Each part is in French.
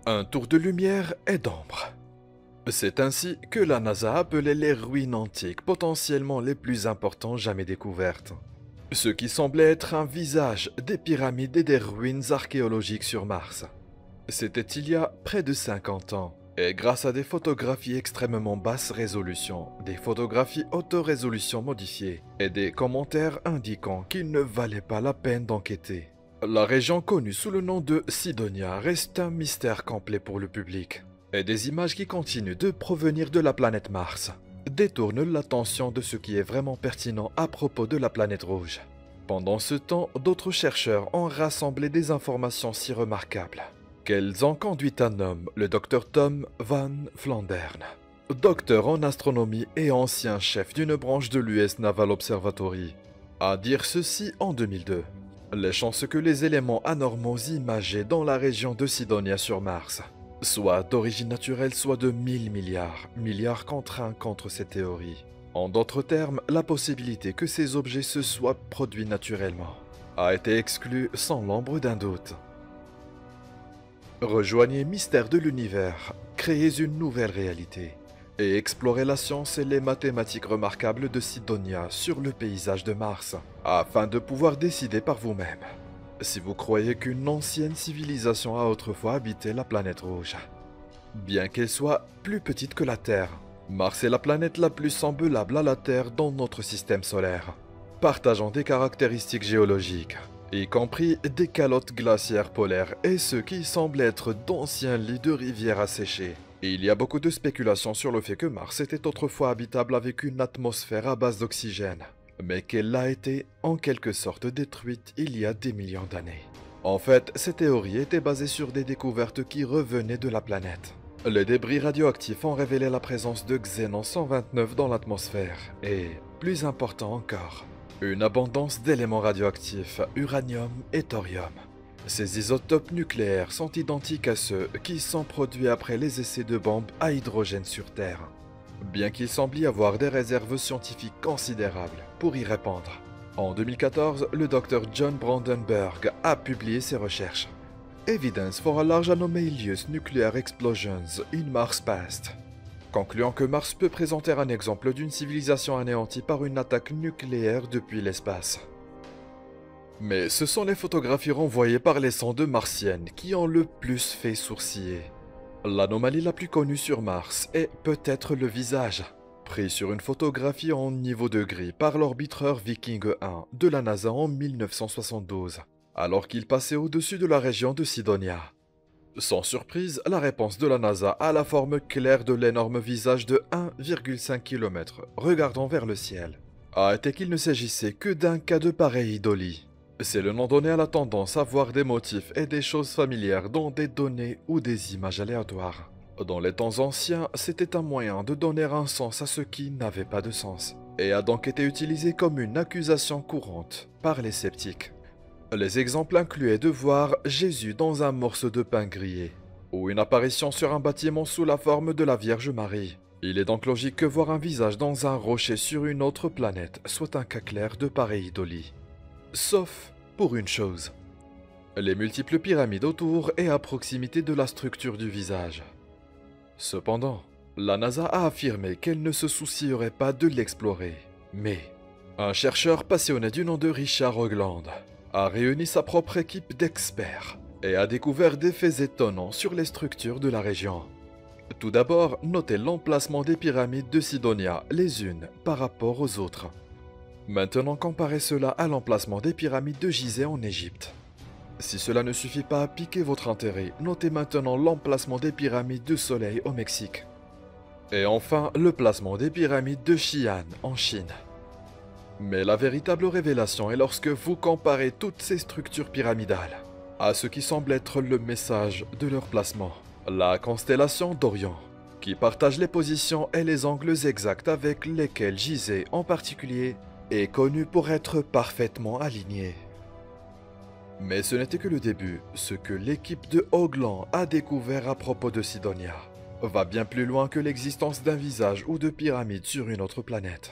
Un tour de lumière et d'ombre. C'est ainsi que la NASA appelait les ruines antiques potentiellement les plus importantes jamais découvertes. Ce qui semblait être un visage des pyramides et des ruines archéologiques sur Mars. C'était il y a près de 50 ans, et grâce à des photographies extrêmement basse résolution, des photographies auto-résolution modifiées, et des commentaires indiquant qu'il ne valait pas la peine d'enquêter. La région connue sous le nom de Cydonia reste un mystère complet pour le public, et des images qui continuent de provenir de la planète Mars détournent l'attention de ce qui est vraiment pertinent à propos de la planète rouge. Pendant ce temps, d'autres chercheurs ont rassemblé des informations si remarquables qu'elles ont conduit un homme, le Dr Tom Van Flandern, docteur en astronomie et ancien chef d'une branche de l'US Naval Observatory, à dire ceci en 2002. Les chances que les éléments anormaux imagés dans la région de Cydonia sur Mars soient d'origine naturelle, soit de 1000 milliards contre 1 contre cette théorie. En d'autres termes, la possibilité que ces objets se soient produits naturellement a été exclue sans l'ombre d'un doute. Rejoignez Mystère de l'univers, créez une nouvelle réalité et explorez la science et les mathématiques remarquables de Cydonia sur le paysage de Mars, afin de pouvoir décider par vous-même si vous croyez qu'une ancienne civilisation a autrefois habité la planète rouge. Bien qu'elle soit plus petite que la Terre, Mars est la planète la plus semblable à la Terre dans notre système solaire, partageant des caractéristiques géologiques, y compris des calottes glaciaires polaires et ce qui semble être d'anciens lits de rivières asséchées. Il y a beaucoup de spéculations sur le fait que Mars était autrefois habitable avec une atmosphère à base d'oxygène, mais qu'elle a été en quelque sorte détruite il y a des millions d'années. En fait, ces théories étaient basées sur des découvertes qui revenaient de la planète. Les débris radioactifs ont révélé la présence de xénon 129 dans l'atmosphère et, plus important encore, une abondance d'éléments radioactifs, uranium et thorium. Ces isotopes nucléaires sont identiques à ceux qui sont produits après les essais de bombes à hydrogène sur Terre, bien qu'il semble y avoir des réserves scientifiques considérables pour y répondre. En 2014, le Dr John Brandenburg a publié ses recherches. Evidence for a large anomalous nuclear explosions in Mars past, concluant que Mars peut présenter un exemple d'une civilisation anéantie par une attaque nucléaire depuis l'espace. Mais ce sont les photographies renvoyées par les sondes martiennes qui ont le plus fait sourciller. L'anomalie la plus connue sur Mars est peut-être le visage, pris sur une photographie en niveau de gris par l'orbiteur Viking 1 de la NASA en 1972, alors qu'il passait au-dessus de la région de Cydonia. Sans surprise, la réponse de la NASA à la forme claire de l'énorme visage de 1,5 km regardant vers le ciel a été qu'il ne s'agissait que d'un cas de pareidolie. C'est le nom donné à la tendance à voir des motifs et des choses familières dans des données ou des images aléatoires. Dans les temps anciens, c'était un moyen de donner un sens à ce qui n'avait pas de sens, et a donc été utilisé comme une accusation courante par les sceptiques. Les exemples incluaient de voir Jésus dans un morceau de pain grillé, ou une apparition sur un bâtiment sous la forme de la Vierge Marie. Il est donc logique que voir un visage dans un rocher sur une autre planète soit un cas clair de pareidolie. Sauf pour une chose, les multiples pyramides autour et à proximité de la structure du visage. Cependant, la NASA a affirmé qu'elle ne se soucierait pas de l'explorer, mais un chercheur passionné du nom de Richard Hoagland a réuni sa propre équipe d'experts et a découvert des faits étonnants sur les structures de la région. Tout d'abord, notez l'emplacement des pyramides de Cydonia les unes par rapport aux autres. Maintenant, comparez cela à l'emplacement des pyramides de Gizeh en Égypte. Si cela ne suffit pas à piquer votre intérêt, notez maintenant l'emplacement des pyramides du Soleil au Mexique. Et enfin, le placement des pyramides de Xi'an en Chine. Mais la véritable révélation est lorsque vous comparez toutes ces structures pyramidales à ce qui semble être le message de leur placement, la constellation d'Orion, qui partage les positions et les angles exacts avec lesquels Gizeh en particulier est connu pour être parfaitement aligné. Mais ce n'était que le début. Ce que l'équipe de Hoagland a découvert à propos de Cydonia va bien plus loin que l'existence d'un visage ou de pyramides sur une autre planète.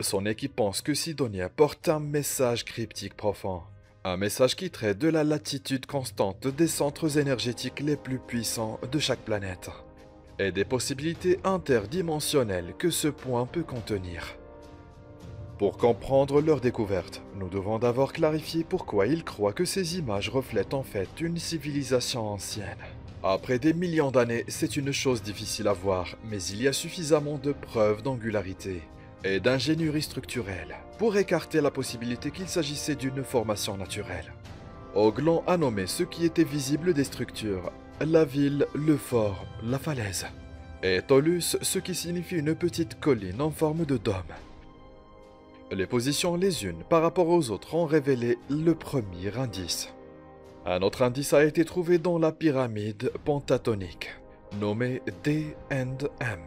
Son équipe pense que Cydonia porte un message cryptique profond, Un message qui traite de la latitude constante des centres énergétiques les plus puissants de chaque planète et des possibilités interdimensionnelles que ce point peut contenir. Pour comprendre leur découverte, nous devons d'abord clarifier pourquoi ils croient que ces images reflètent en fait une civilisation ancienne. Après des millions d'années, c'est une chose difficile à voir, mais il y a suffisamment de preuves d'angularité et d'ingénierie structurelle pour écarter la possibilité qu'il s'agissait d'une formation naturelle. Oglan a nommé ce qui était visible des structures, la ville, le fort, la falaise, et Tolus ce qui signifie une petite colline en forme de dôme. Les positions les unes par rapport aux autres ont révélé le premier indice. Un autre indice a été trouvé dans la pyramide pentatonique, nommée D&M,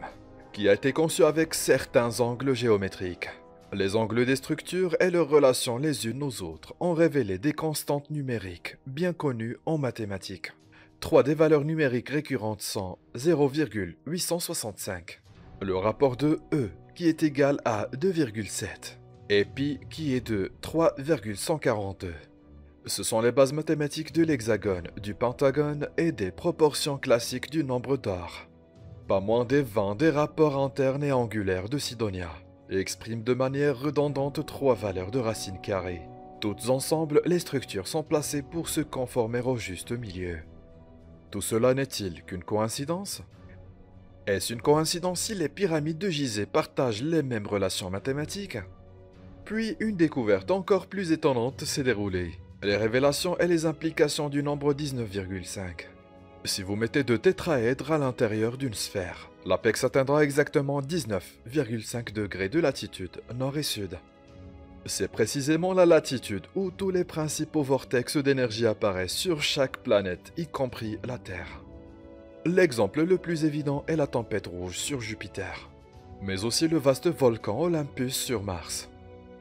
qui a été conçue avec certains angles géométriques. Les angles des structures et leurs relations les unes aux autres ont révélé des constantes numériques bien connues en mathématiques. Trois des valeurs numériques récurrentes sont 0,865, le rapport de E qui est égal à 2,7 et pi qui est de 3,142. Ce sont les bases mathématiques de l'hexagone, du pentagone et des proportions classiques du nombre d'or. Pas moins des 20 des rapports internes et angulaires de Sidonia et expriment de manière redondante trois valeurs de racine carrée. Toutes ensemble, les structures sont placées pour se conformer au juste milieu. Tout cela n'est-il qu'une coïncidence? Est-ce une coïncidence si les pyramides de Gizeh partagent les mêmes relations mathématiques? Puis une découverte encore plus étonnante s'est déroulée. Les révélations et les implications du nombre 19,5. Si vous mettez deux tétraèdres à l'intérieur d'une sphère, l'apex atteindra exactement 19,5 degrés de latitude nord et sud. C'est précisément la latitude où tous les principaux vortex d'énergie apparaissent sur chaque planète, y compris la Terre. L'exemple le plus évident est la tempête rouge sur Jupiter, mais aussi le vaste volcan Olympus sur Mars.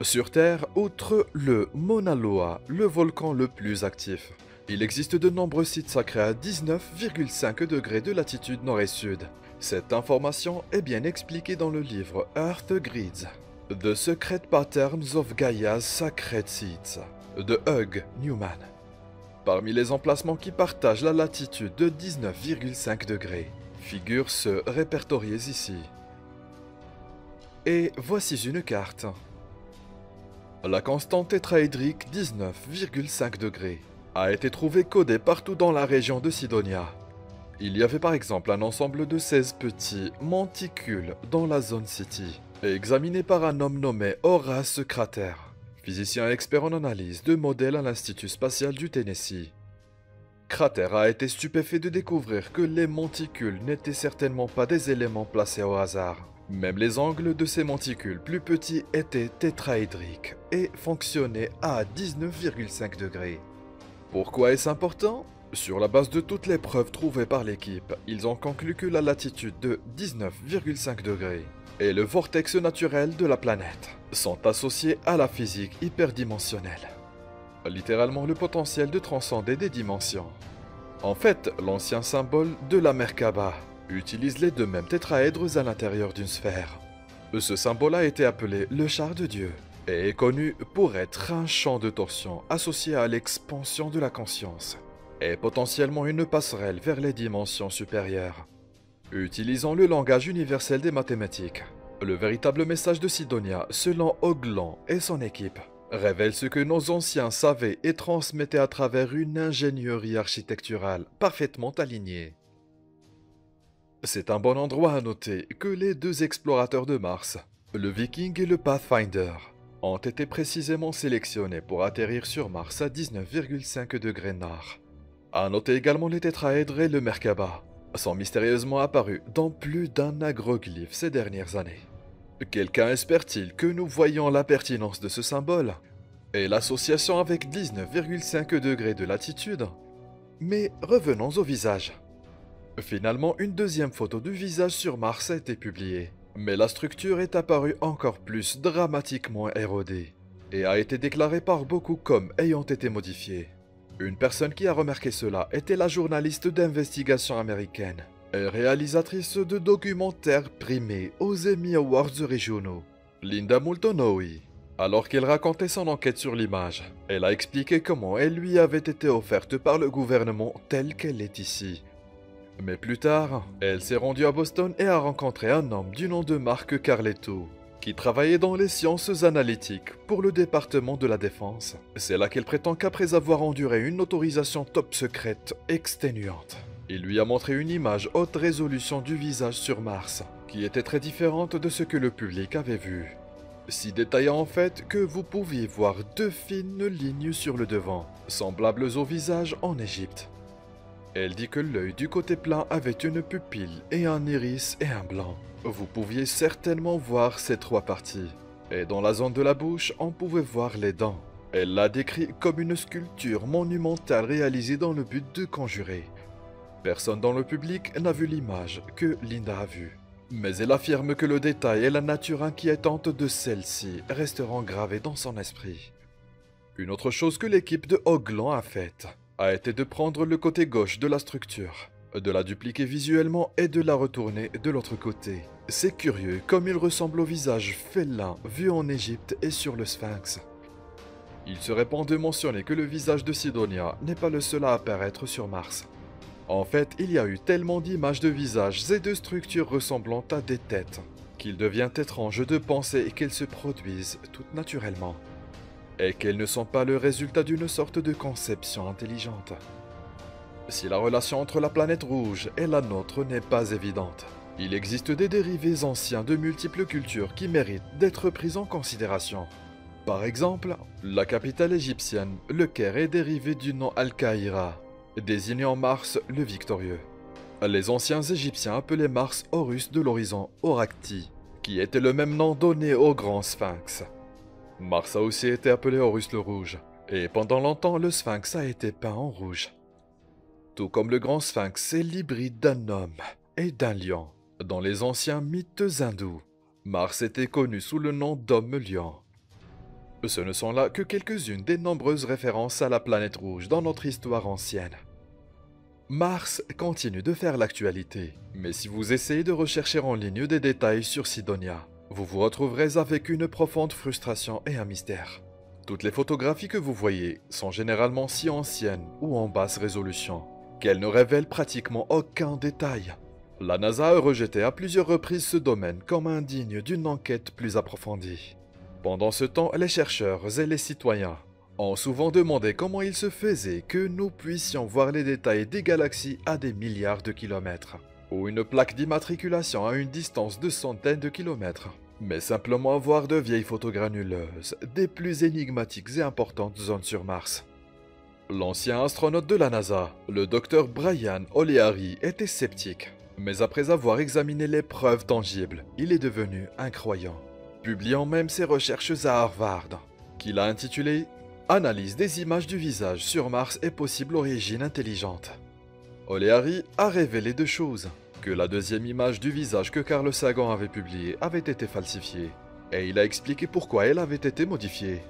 Sur Terre, outre le Mauna Loa, le volcan le plus actif, il existe de nombreux sites sacrés à 19,5 degrés de latitude nord et sud. Cette information est bien expliquée dans le livre Earth Grids, The Secret Patterns of Gaia's Sacred Seeds, de Hugh Newman. Parmi les emplacements qui partagent la latitude de 19,5 degrés, figurent ceux répertoriés ici. Et voici une carte. La constante tétraédrique 19,5 degrés a été trouvée codée partout dans la région de Sidonia. Il y avait par exemple un ensemble de 16 petits monticules dans la zone City, examinés par un homme nommé Horace Crater, physicien expert en analyse de modèles à l'Institut spatial du Tennessee. Crater a été stupéfait de découvrir que les monticules n'étaient certainement pas des éléments placés au hasard. Même les angles de ces monticules plus petits étaient tétraédriques et fonctionnaient à 19,5 degrés. Pourquoi est-ce important? Sur la base de toutes les preuves trouvées par l'équipe, ils ont conclu que la latitude de 19,5 degrés et le vortex naturel de la planète sont associés à la physique hyperdimensionnelle. Littéralement le potentiel de transcender des dimensions. En fait, l'ancien symbole de la Merkaba utilise les deux mêmes tétraèdres à l'intérieur d'une sphère. Ce symbole a été appelé le char de Dieu et est connu pour être un champ de torsion associé à l'expansion de la conscience et potentiellement une passerelle vers les dimensions supérieures. Utilisant le langage universel des mathématiques, le véritable message de Sidonia, selon Oglan et son équipe, révèle ce que nos anciens savaient et transmettaient à travers une ingénierie architecturale parfaitement alignée. C'est un bon endroit à noter que les deux explorateurs de Mars, le Viking et le Pathfinder, ont été précisément sélectionnés pour atterrir sur Mars à 19,5 degrés nord. À noter également les tétraèdres et le Merkaba, sont mystérieusement apparus dans plus d'un agroglyphe ces dernières années. Quelqu'un espère-t-il que nous voyons la pertinence de ce symbole et l'association avec 19,5 degrés de latitude? Mais revenons au visage. Finalement, une deuxième photo du visage sur Mars a été publiée, mais la structure est apparue encore plus dramatiquement érodée et a été déclarée par beaucoup comme ayant été modifiée. Une personne qui a remarqué cela était la journaliste d'investigation américaine et réalisatrice de documentaires primés aux Emmy Awards régionaux, Linda Moultonoi. Alors qu'elle racontait son enquête sur l'image, elle a expliqué comment elle lui avait été offerte par le gouvernement telle qu'elle est ici. Mais plus tard, elle s'est rendue à Boston et a rencontré un homme du nom de Mark Carletto, qui travaillait dans les sciences analytiques pour le département de la défense. C'est là qu'elle prétend qu'après avoir enduré une autorisation top secrète exténuante, il lui a montré une image haute résolution du visage sur Mars, qui était très différente de ce que le public avait vu. Si détaillée en fait que vous pouviez voir deux fines lignes sur le devant, semblables au visage en Égypte. Elle dit que l'œil du côté plein avait une pupille et un iris et un blanc. Vous pouviez certainement voir ces trois parties. Et dans la zone de la bouche, on pouvait voir les dents. Elle l'a décrit comme une sculpture monumentale réalisée dans le but de conjurer. Personne dans le public n'a vu l'image que Linda a vue. Mais elle affirme que le détail et la nature inquiétante de celle-ci resteront gravés dans son esprit. Une autre chose que l'équipe de Hoagland a faite a été de prendre le côté gauche de la structure, de la dupliquer visuellement et de la retourner de l'autre côté. C'est curieux comme il ressemble au visage félin vu en Égypte et sur le Sphinx. Il serait bon de mentionner que le visage de Sidonia n'est pas le seul à apparaître sur Mars. En fait, il y a eu tellement d'images de visages et de structures ressemblant à des têtes qu'il devient étrange de penser qu'elles se produisent toutes naturellement et qu'elles ne sont pas le résultat d'une sorte de conception intelligente. Si la relation entre la planète rouge et la nôtre n'est pas évidente, il existe des dérivés anciens de multiples cultures qui méritent d'être pris en considération. Par exemple, la capitale égyptienne, le Caire, est dérivée du nom Al-Kahira, désignant Mars le victorieux. Les anciens Égyptiens appelaient Mars Horus de l'horizon Orakti, qui était le même nom donné au grand Sphinx. Mars a aussi été appelé Horus le Rouge, et pendant longtemps le Sphinx a été peint en rouge. Tout comme le grand Sphinx, c'est l'hybride d'un homme et d'un lion. Dans les anciens mythes hindous, Mars était connu sous le nom d'homme-lion. Ce ne sont là que quelques-unes des nombreuses références à la planète rouge dans notre histoire ancienne. Mars continue de faire l'actualité, mais si vous essayez de rechercher en ligne des détails sur Sidonia, vous vous retrouverez avec une profonde frustration et un mystère. Toutes les photographies que vous voyez sont généralement si anciennes ou en basse résolution qu'elles ne révèlent pratiquement aucun détail. La NASA a rejeté à plusieurs reprises ce domaine comme indigne d'une enquête plus approfondie. Pendant ce temps, les chercheurs et les citoyens ont souvent demandé comment il se faisait que nous puissions voir les détails des galaxies à des milliards de kilomètres, ou une plaque d'immatriculation à une distance de centaines de kilomètres, mais simplement voir de vieilles photos granuleuses des plus énigmatiques et importantes zones sur Mars. L'ancien astronaute de la NASA, le docteur Brian O'Leary, était sceptique, mais après avoir examiné les preuves tangibles, il est devenu incroyant, publiant même ses recherches à Harvard, qu'il a intitulées « Analyse des images du visage sur Mars et possible origine intelligente ». O'Leary a révélé deux choses, que la deuxième image du visage que Carl Sagan avait publiée avait été falsifiée, et il a expliqué pourquoi elle avait été modifiée.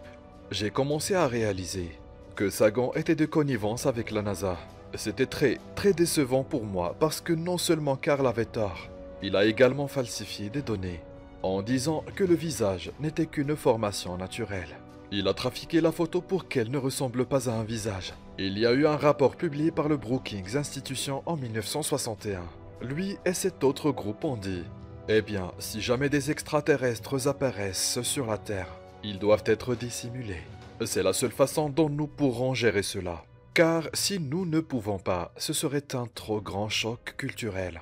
J'ai commencé à réaliser que Sagan était de connivence avec la NASA. C'était très décevant pour moi parce que non seulement Carl avait tort, il a également falsifié des données, en disant que le visage n'était qu'une formation naturelle. Il a trafiqué la photo pour qu'elle ne ressemble pas à un visage. Il y a eu un rapport publié par le Brookings Institution en 1961. Lui et cet autre groupe ont dit « Eh bien, si jamais des extraterrestres apparaissent sur la Terre, ils doivent être dissimulés. C'est la seule façon dont nous pourrons gérer cela. Car si nous ne pouvons pas, ce serait un trop grand choc culturel. »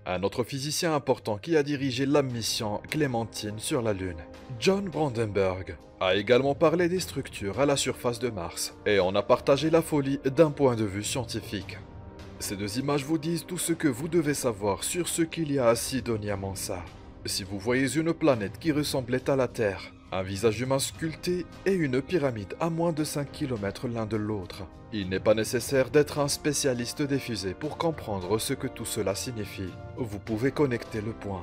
Un autre physicien important qui a dirigé la mission Clémentine sur la Lune, John Brandenburg, a également parlé des structures à la surface de Mars et on a partagé la folie d'un point de vue scientifique. Ces deux images vous disent tout ce que vous devez savoir sur ce qu'il y a à Sidonia Mansa. Si vous voyez une planète qui ressemblait à la Terre, un visage humain sculpté et une pyramide à moins de 5 km l'un de l'autre, il n'est pas nécessaire d'être un spécialiste des fusées pour comprendre ce que tout cela signifie. Vous pouvez connecter le point.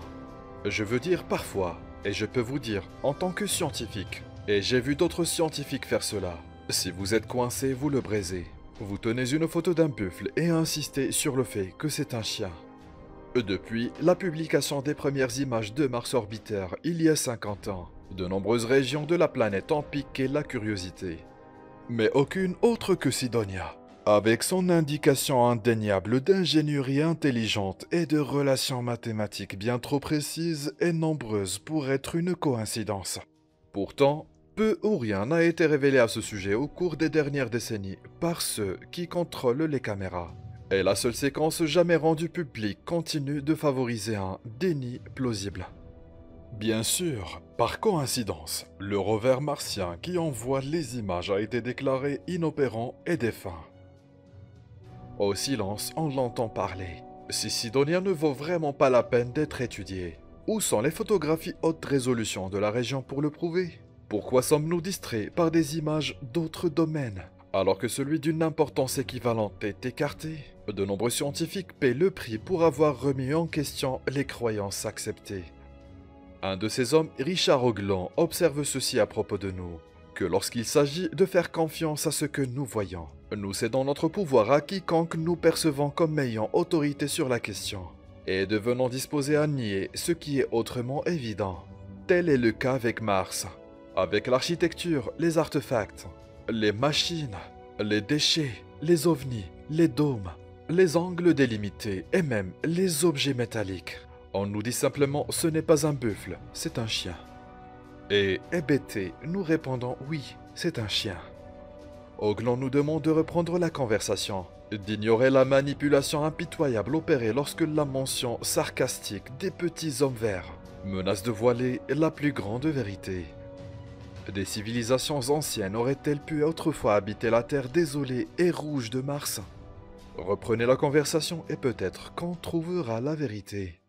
Je veux dire parfois, et je peux vous dire en tant que scientifique, et j'ai vu d'autres scientifiques faire cela, si vous êtes coincé, vous le braisez. Vous tenez une photo d'un buffle et insistez sur le fait que c'est un chien. Depuis la publication des premières images de Mars Orbiter il y a 50 ans, De nombreuses régions de la planète ont piqué la curiosité. Mais aucune autre que Sidonia. Avec son indication indéniable d'ingénierie intelligente et de relations mathématiques bien trop précises et nombreuses pour être une coïncidence. Pourtant, peu ou rien n'a été révélé à ce sujet au cours des dernières décennies par ceux qui contrôlent les caméras. Et la seule séquence jamais rendue publique continue de favoriser un déni plausible. Bien sûr, par coïncidence, le rover martien qui envoie les images a été déclaré inopérant et défunt. Au silence, on l'entend parler. Si Sidonia ne vaut vraiment pas la peine d'être étudiée, où sont les photographies haute résolution de la région pour le prouver? Pourquoi sommes-nous distraits par des images d'autres domaines, alors que celui d'une importance équivalente est écarté? De nombreux scientifiques paient le prix pour avoir remis en question les croyances acceptées. Un de ces hommes, Richard Oglan, observe ceci à propos de nous, que lorsqu'il s'agit de faire confiance à ce que nous voyons, nous cédons notre pouvoir à quiconque nous percevons comme ayant autorité sur la question, et devenons disposés à nier ce qui est autrement évident. Tel est le cas avec Mars, avec l'architecture, les artefacts, les machines, les déchets, les ovnis, les dômes, les angles délimités et même les objets métalliques. On nous dit simplement ce n'est pas un buffle, c'est un chien. Et hébétés, nous répondons oui, c'est un chien. Oglan nous demande de reprendre la conversation, d'ignorer la manipulation impitoyable opérée lorsque la mention sarcastique des petits hommes verts menace de voiler la plus grande vérité. Des civilisations anciennes auraient-elles pu autrefois habiter la terre désolée et rouge de Mars? Reprenez la conversation et peut-être qu'on trouvera la vérité.